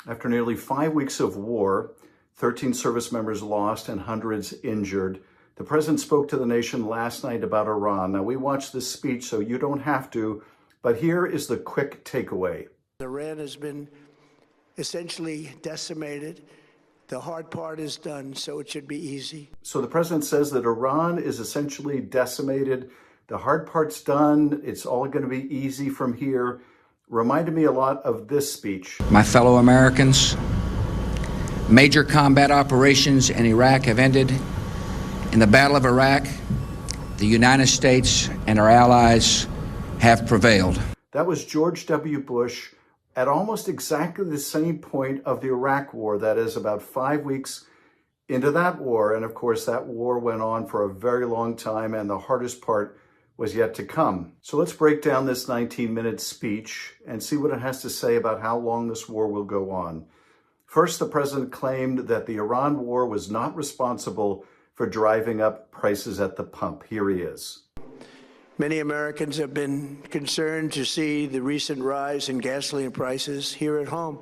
After nearly 5 weeks of war, 13 service members lost and hundreds injured, the president spoke to the nation last night about Iran. Now, we watched this speech, so you don't have to, but here is the quick takeaway. Iran has been essentially decimated. The hard part is done, so it should be easy. So the president says that Iran is essentially decimated. The hard part's done. It's all going to be easy from here. Reminded me a lot of this speech. My fellow Americans, major combat operations in Iraq have ended. In the Battle of Iraq, the United States and our allies have prevailed. That was George W. Bush at almost exactly the same point of the Iraq War, that is about 5 weeks into that war. And of course, that war went on for a very long time, and the hardest part was yet to come. So let's break down this 19-minute speech and see what it has to say about how long this war will go on. First, the president claimed that the Iran war was not responsible for driving up prices at the pump. Here he is. Many Americans have been concerned to see the recent rise in gasoline prices here at home.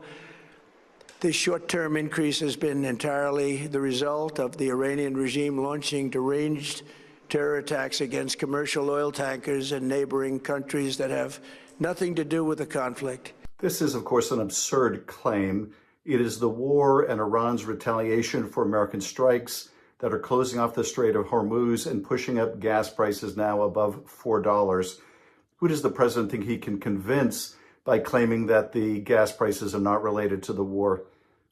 This short-term increase has been entirely the result of the Iranian regime launching deranged terror attacks against commercial oil tankers in neighboring countries that have nothing to do with the conflict. This is, of course, an absurd claim. It is the war and Iran's retaliation for American strikes that are closing off the Strait of Hormuz and pushing up gas prices now above $4. Who does the president think he can convince by claiming that the gas prices are not related to the war?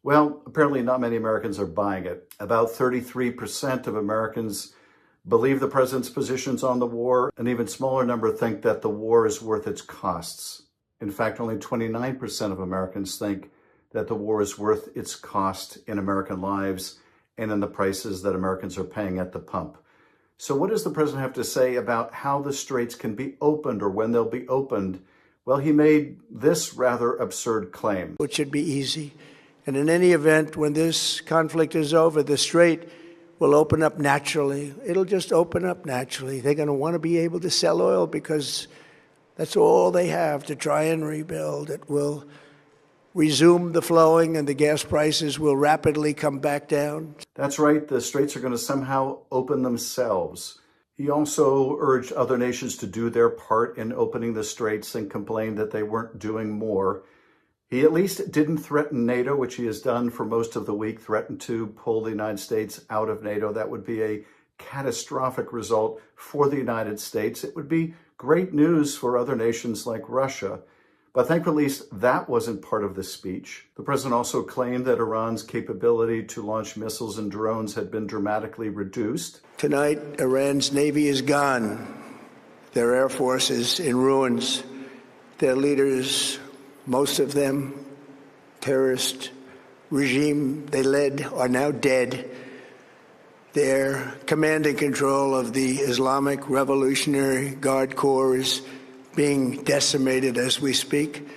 Well, apparently not many Americans are buying it. About 33% of Americans believe the president's positions on the war. An even smaller number think that the war is worth its costs. In fact, only 29% of Americans think that the war is worth its cost in American lives and in the prices that Americans are paying at the pump. So what does the president have to say about how the straits can be opened or when they'll be opened? Well, he made this rather absurd claim. It should be easy. And in any event, when this conflict is over, the strait will open up naturally. It'll just open up naturally. They're going to want to be able to sell oil because that's all they have to try and rebuild. It will resume the flowing and the gas prices will rapidly come back down. That's right. The straits are going to somehow open themselves. He also urged other nations to do their part in opening the straits and complained that they weren't doing more. He at least didn't threaten NATO, which he has done for most of the week, threatened to pull the United States out of NATO. That would be a catastrophic result for the United States. It would be great news for other nations like Russia. But thankfully, at least that wasn't part of the speech. The president also claimed that Iran's capability to launch missiles and drones had been dramatically reduced. Tonight, Iran's Navy is gone. Their Air Force is in ruins. Their leaders, most of them, terrorist regime they led, are now dead. Their command and control of the Islamic Revolutionary Guard Corps is being decimated as we speak.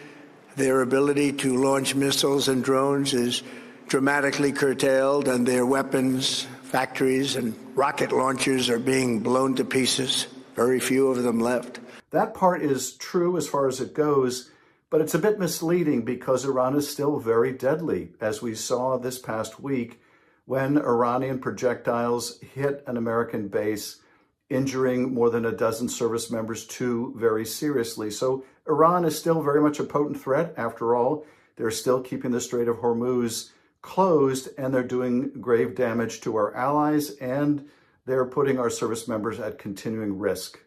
Their ability to launch missiles and drones is dramatically curtailed, and their weapons factories and rocket launchers are being blown to pieces. Very few of them left. That part is true as far as it goes, but it's a bit misleading because Iran is still very deadly, as we saw this past week when Iranian projectiles hit an American base, injuring more than a dozen service members, too, very seriously. So Iran is still very much a potent threat. After all, they're still keeping the Strait of Hormuz closed, and they're doing grave damage to our allies, and they're putting our service members at continuing risk.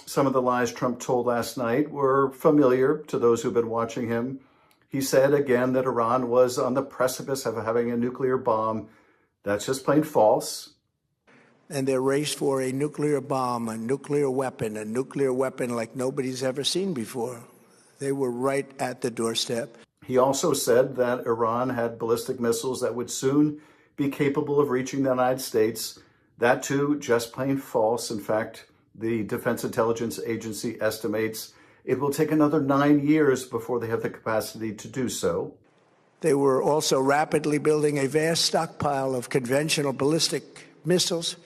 Some of the lies Trump told last night were familiar to those who've been watching him. He said again that Iran was on the precipice of having a nuclear bomb. That's just plain false. And their race for a nuclear bomb, a nuclear weapon like nobody's ever seen before. They were right at the doorstep. He also said that Iran had ballistic missiles that would soon be capable of reaching the United States. That too, just plain false. In fact, the Defense Intelligence Agency estimates it will take another 9 years before they have the capacity to do so. They were also rapidly building a vast stockpile of conventional ballistic missiles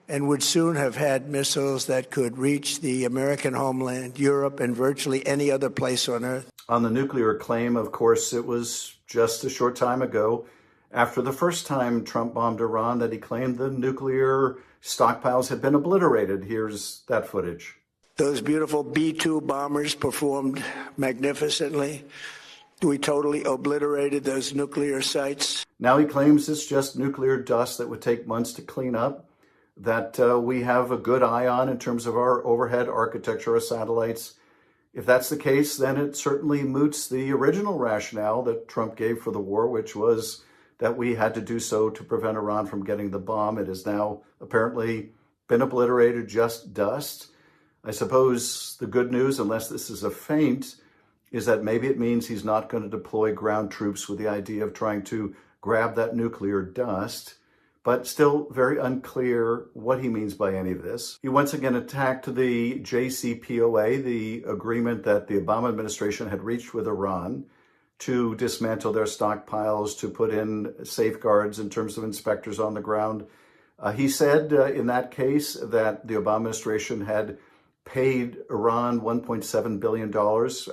and would soon have had missiles that could reach the American homeland, Europe, and virtually any other place on Earth. On the nuclear claim, of course, it was just a short time ago, after the first time Trump bombed Iran, that he claimed the nuclear stockpiles had been obliterated. Here's that footage. Those beautiful B-2 bombers performed magnificently. We totally obliterated those nuclear sites. Now he claims it's just nuclear dust that would take months to clean up, that we have a good eye on in terms of our overhead architecture of satellites. If that's the case, then it certainly moots the original rationale that Trump gave for the war, which was that we had to do so to prevent Iran from getting the bomb. It has now apparently been obliterated, just dust. I suppose the good news, unless this is a feint, is that maybe it means he's not going to deploy ground troops with the idea of trying to grab that nuclear dust. But still very unclear what he means by any of this. He once again attacked the JCPOA, the agreement that the Obama administration had reached with Iran to dismantle their stockpiles, to put in safeguards in terms of inspectors on the ground. He said in that case that the Obama administration had paid Iran $1.7 billion.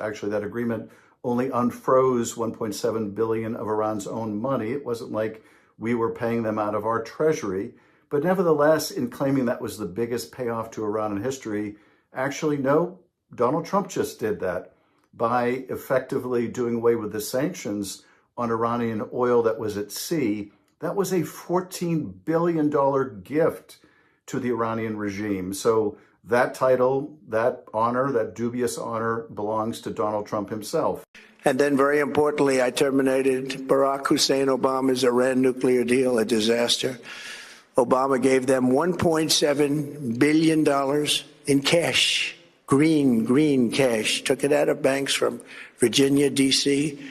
Actually, that agreement only unfroze $1.7 billion of Iran's own money. It wasn't like we were paying them out of our treasury. But nevertheless, in claiming that was the biggest payoff to Iran in history, actually, no, Donald Trump just did that by effectively doing away with the sanctions on Iranian oil that was at sea. That was a $14 billion gift to the Iranian regime. So that title, that honor, that dubious honor belongs to Donald Trump himself. And then, very importantly, I terminated Barack Hussein Obama's Iran nuclear deal, a disaster. Obama gave them $1.7 billion in cash, green cash, took it out of banks from Virginia, D.C.,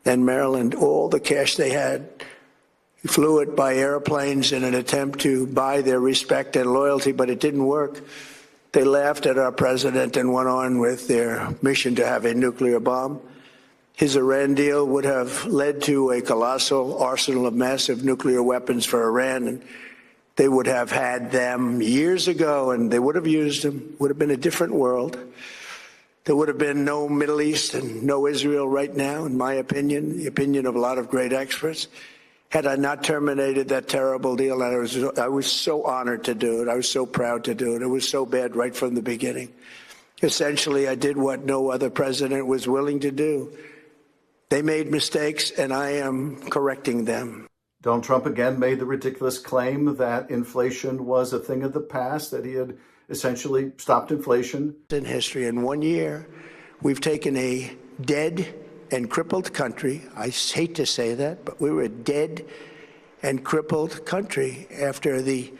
and Maryland, all the cash they had. He flew it by airplanes in an attempt to buy their respect and loyalty, but it didn't work. They laughed at our president and went on with their mission to have a nuclear bomb. His Iran deal would have led to a colossal arsenal of massive nuclear weapons for Iran, and they would have had them years ago, and they would have used them. Would have been a different world. There would have been no Middle East and no Israel right now, in my opinion, the opinion of a lot of great experts, had I not terminated that terrible deal. And I was so honored to do it. I was so proud to do it. It was so bad right from the beginning. Essentially, I did what no other president was willing to do. They made mistakes, and I am correcting them. Donald Trump again made the ridiculous claim that inflation was a thing of the past, that he had essentially stopped inflation. In history, in 1 year, we've taken a dead and crippled country. I hate to say that, but we were a dead and crippled country after the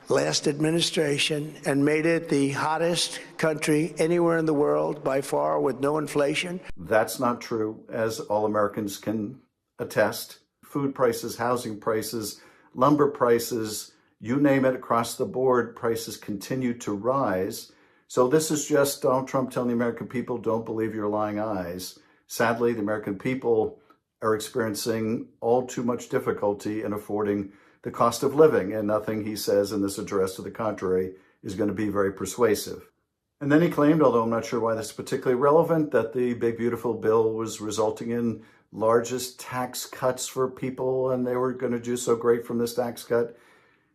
last administration and made it the hottest country anywhere in the world by far with no inflation. That's not true, as all Americans can attest. Food prices, housing prices, lumber prices, you name it, across the board, prices continue to rise. So this is just Donald Trump telling the American people, don't believe your lying eyes. Sadly, the American people are experiencing all too much difficulty in affording the cost of living, and nothing he says in this address to the contrary is going to be very persuasive. And then he claimed, although I'm not sure why this is particularly relevant, that the big beautiful bill was resulting in largest tax cuts for people, and they were going to do so great from this tax cut.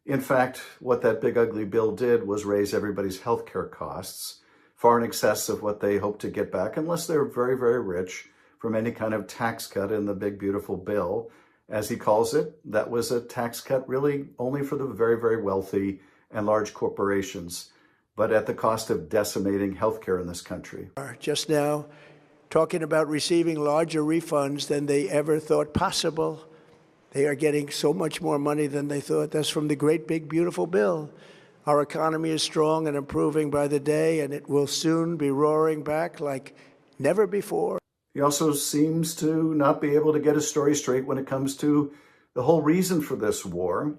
In fact, what that big ugly bill did was raise everybody's healthcare costs far in excess of what they hope to get back, unless they're very, very rich, from any kind of tax cut in the big beautiful bill. As he calls it, that was a tax cut really only for the very, very wealthy and large corporations, but at the cost of decimating healthcare in this country. Just now, talking about receiving larger refunds than they ever thought possible. They are getting so much more money than they thought. That's from the great, big, beautiful bill. Our economy is strong and improving by the day, and it will soon be roaring back like never before. He also seems to not be able to get his story straight when it comes to the whole reason for this war.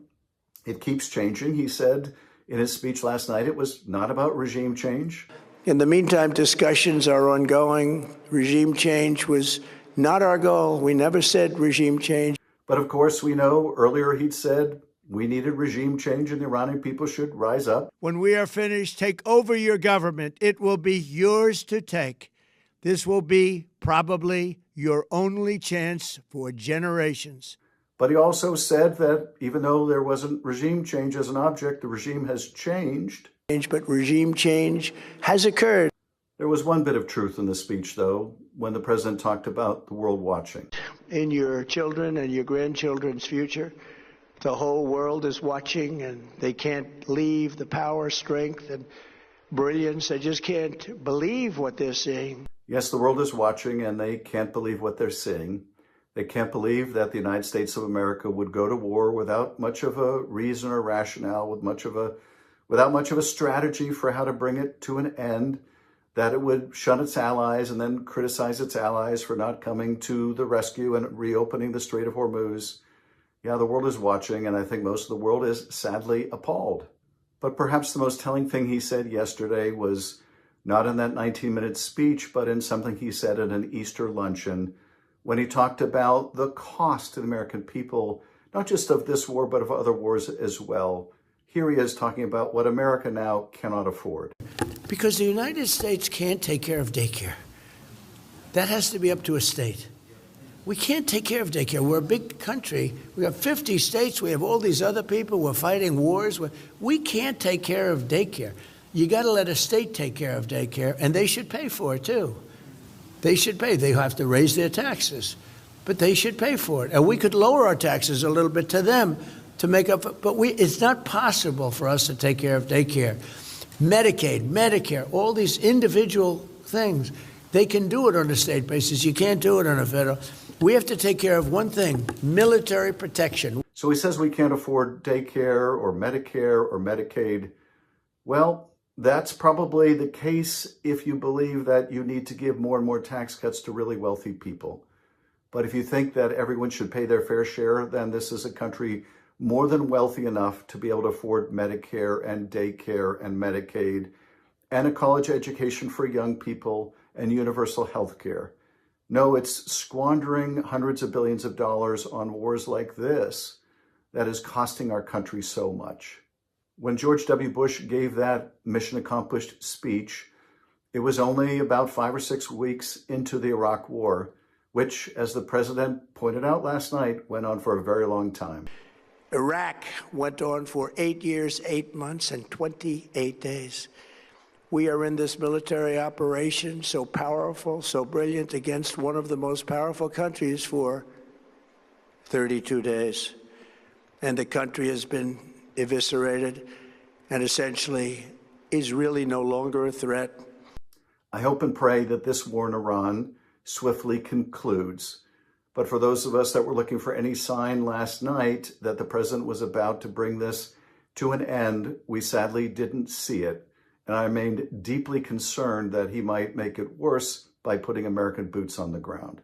It keeps changing. He said in his speech last night it was not about regime change. In the meantime, discussions are ongoing. Regime change was not our goal. We never said regime change. But of course, we know earlier he'd said We needed regime change, and the Iranian people should rise up. When we are finished, take over your government. It will be yours to take. This will be probably your only chance for generations. But he also said that even though there wasn't regime change as an object, the regime has changed. But regime change has occurred. There was one bit of truth in the speech, though, when the president talked about the world watching. In your children and your grandchildren's future, the whole world is watching, and they can't leave the power, strength, and brilliance. They just can't believe what they're seeing. Yes, the world is watching, and they can't believe what they're seeing. They can't believe that the United States of America would go to war without much of a reason or rationale, without much of a strategy for how to bring it to an end, that it would shun its allies and then criticize its allies for not coming to the rescue and reopening the Strait of Hormuz. Yeah, the world is watching, and I think most of the world is sadly appalled. But perhaps the most telling thing he said yesterday was not in that 19-minute speech, but in something he said at an Easter luncheon when he talked about the cost to the American people, not just of this war, but of other wars as well. Here he is talking about what America now cannot afford. Because the United States can't take care of daycare. That has to be up to a state. We can't take care of daycare. We're a big country. We have 50 states. We have all these other people. We're fighting wars. We can't take care of daycare. You got to let a state take care of daycare, and they should pay for it, too. They should pay. They have to raise their taxes, but they should pay for it. And we could lower our taxes a little bit to them to make up, but it's not possible for us to take care of daycare. Medicaid, Medicare, all these individual things, they can do it on a state basis. You can't do it on a federal. We have to take care of one thing, military protection. So he says we can't afford daycare or Medicare or Medicaid. Well, that's probably the case if you believe that you need to give more and more tax cuts to really wealthy people. But if you think that everyone should pay their fair share, then this is a country more than wealthy enough to be able to afford Medicare and daycare and Medicaid and a college education for young people and universal health care. No, it's squandering hundreds of billions of dollars on wars like this that is costing our country so much. When George W. Bush gave that mission accomplished speech, it was only about 5 or 6 weeks into the Iraq War, which, as the president pointed out last night, went on for a very long time. Iraq went on for 8 years, 8 months, and 28 days. We are in this military operation, so powerful, so brilliant, against one of the most powerful countries for 32 days. And the country has been eviscerated and essentially is really no longer a threat. I hope and pray that this war in Iran swiftly concludes. But for those of us that were looking for any sign last night that the president was about to bring this to an end, we sadly didn't see it. And I remained deeply concerned that he might make it worse by putting American boots on the ground.